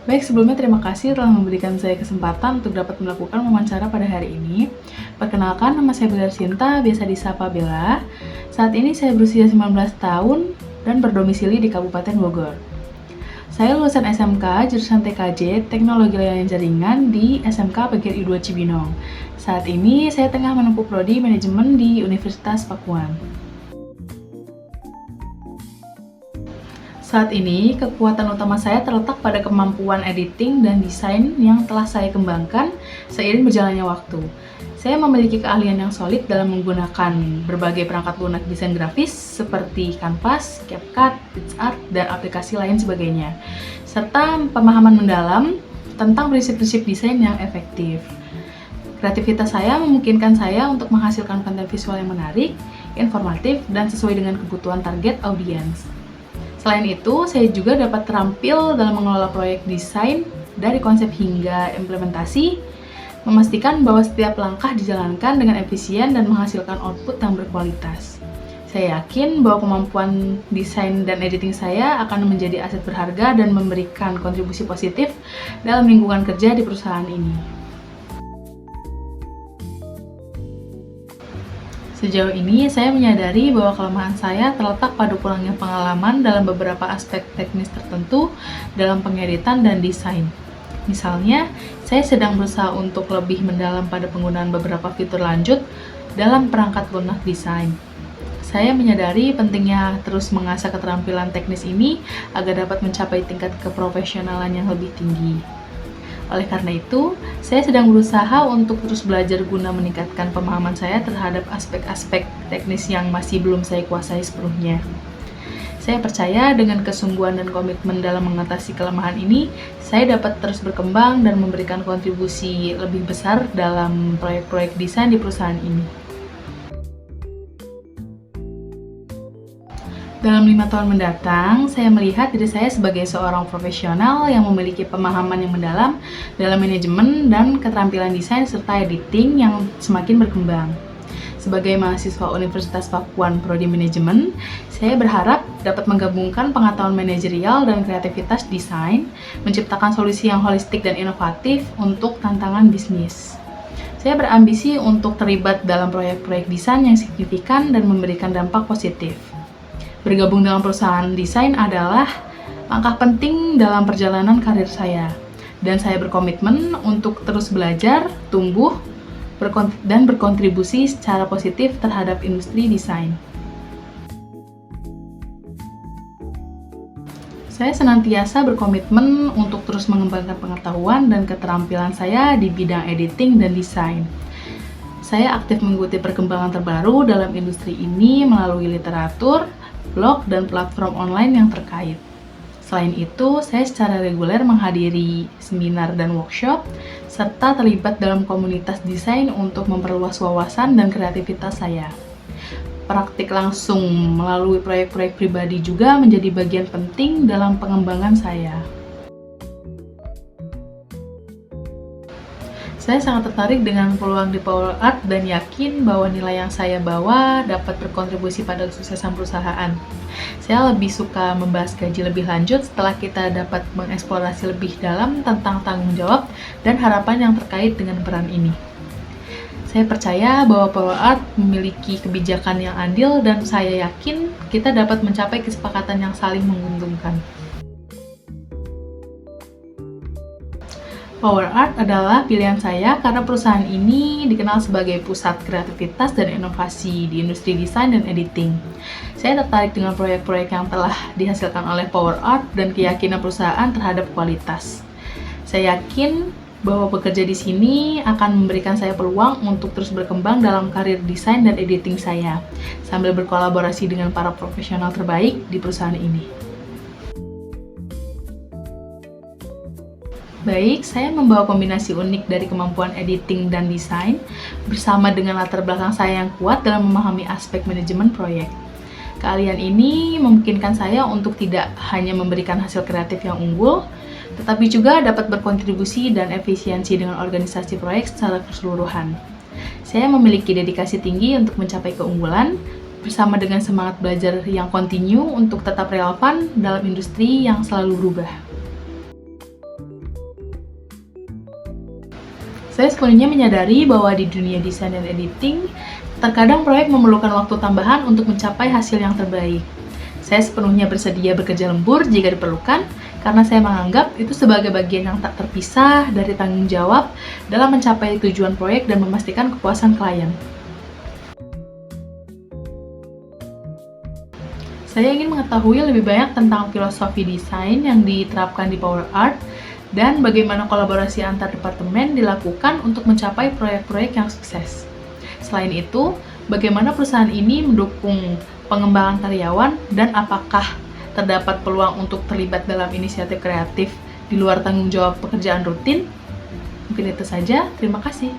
Baik, sebelumnya terima kasih telah memberikan saya kesempatan untuk dapat melakukan wawancara pada hari ini. Perkenalkan, nama saya Bella Sinta, biasa disapa Bella. Saat ini saya berusia 19 tahun dan berdomisili di Kabupaten Bogor. Saya lulusan SMK jurusan TKJ Teknologi Layanan Jaringan di SMK PGRI 2 Cibinong. Saat ini saya tengah menempuh prodi manajemen di Universitas Pakuan. Saat ini, kekuatan utama saya terletak pada kemampuan editing dan desain yang telah saya kembangkan seiring berjalannya waktu. Saya memiliki keahlian yang solid dalam menggunakan berbagai perangkat lunak desain grafis seperti Canvas, CapCut, PixArt, dan aplikasi lain sebagainya, serta pemahaman mendalam tentang prinsip-prinsip desain yang efektif. Kreativitas saya memungkinkan saya untuk menghasilkan konten visual yang menarik, informatif, dan sesuai dengan kebutuhan target audiens. Selain itu, saya juga dapat terampil dalam mengelola proyek desain dari konsep hingga implementasi, memastikan bahwa setiap langkah dijalankan dengan efisien dan menghasilkan output yang berkualitas. Saya yakin bahwa kemampuan desain dan editing saya akan menjadi aset berharga dan memberikan kontribusi positif dalam lingkungan kerja di perusahaan ini. Sejauh ini, saya menyadari bahwa kelemahan saya terletak pada kurangnya pengalaman dalam beberapa aspek teknis tertentu dalam pengeditan dan desain. Misalnya, saya sedang berusaha untuk lebih mendalam pada penggunaan beberapa fitur lanjut dalam perangkat lunak desain. Saya menyadari pentingnya terus mengasah keterampilan teknis ini agar dapat mencapai tingkat keprofesionalan yang lebih tinggi. Oleh karena itu, saya sedang berusaha untuk terus belajar guna meningkatkan pemahaman saya terhadap aspek-aspek teknis yang masih belum saya kuasai sepenuhnya. Saya percaya dengan kesungguhan dan komitmen dalam mengatasi kelemahan ini, saya dapat terus berkembang dan memberikan kontribusi lebih besar dalam proyek-proyek desain di perusahaan ini. Dalam 5 tahun mendatang, saya melihat diri saya sebagai seorang profesional yang memiliki pemahaman yang mendalam dalam manajemen dan keterampilan desain serta editing yang semakin berkembang. Sebagai mahasiswa Universitas Pakuan Prodi Manajemen, saya berharap dapat menggabungkan pengetahuan manajerial dan kreativitas desain, menciptakan solusi yang holistik dan inovatif untuk tantangan bisnis. Saya berambisi untuk terlibat dalam proyek-proyek desain yang signifikan dan memberikan dampak positif. Bergabung dalam perusahaan desain adalah langkah penting dalam perjalanan karir saya, dan saya berkomitmen untuk terus belajar, tumbuh, dan berkontribusi secara positif terhadap industri desain. Saya senantiasa berkomitmen untuk terus mengembangkan pengetahuan dan keterampilan saya di bidang editing dan desain. Saya aktif mengikuti perkembangan terbaru dalam industri ini melalui literatur, blog, dan platform online yang terkait. Selain itu, saya secara reguler menghadiri seminar dan workshop, serta terlibat dalam komunitas desain untuk memperluas wawasan dan kreativitas saya. Praktik langsung melalui proyek-proyek pribadi juga menjadi bagian penting dalam pengembangan saya. Saya sangat tertarik dengan peluang di Power Art dan yakin bahwa nilai yang saya bawa dapat berkontribusi pada kesuksesan perusahaan. Saya lebih suka membahas gaji lebih lanjut setelah kita dapat mengeksplorasi lebih dalam tentang tanggung jawab dan harapan yang terkait dengan peran ini. Saya percaya bahwa Power Art memiliki kebijakan yang adil dan saya yakin kita dapat mencapai kesepakatan yang saling menguntungkan. Power Art adalah pilihan saya karena perusahaan ini dikenal sebagai pusat kreativitas dan inovasi di industri desain dan editing. Saya tertarik dengan proyek-proyek yang telah dihasilkan oleh Power Art dan keyakinan perusahaan terhadap kualitas. Saya yakin bahwa bekerja di sini akan memberikan saya peluang untuk terus berkembang dalam karir desain dan editing saya, sambil berkolaborasi dengan para profesional terbaik di perusahaan ini. Baik, saya membawa kombinasi unik dari kemampuan editing dan desain bersama dengan latar belakang saya yang kuat dalam memahami aspek manajemen proyek. Keahlian ini memungkinkan saya untuk tidak hanya memberikan hasil kreatif yang unggul, tetapi juga dapat berkontribusi dan efisiensi dengan organisasi proyek secara keseluruhan. Saya memiliki dedikasi tinggi untuk mencapai keunggulan, bersama dengan semangat belajar yang kontinu untuk tetap relevan dalam industri yang selalu berubah. Saya sepenuhnya menyadari bahwa di dunia desain dan editing, terkadang proyek memerlukan waktu tambahan untuk mencapai hasil yang terbaik. Saya sepenuhnya bersedia bekerja lembur jika diperlukan, karena saya menganggap itu sebagai bagian yang tak terpisah dari tanggung jawab dalam mencapai tujuan proyek dan memastikan kepuasan klien. Saya ingin mengetahui lebih banyak tentang filosofi desain yang diterapkan di Power Art dan bagaimana kolaborasi antar departemen dilakukan untuk mencapai proyek-proyek yang sukses. Selain itu, bagaimana perusahaan ini mendukung pengembangan karyawan dan apakah terdapat peluang untuk terlibat dalam inisiatif kreatif di luar tanggung jawab pekerjaan rutin? Mungkin itu saja. Terima kasih.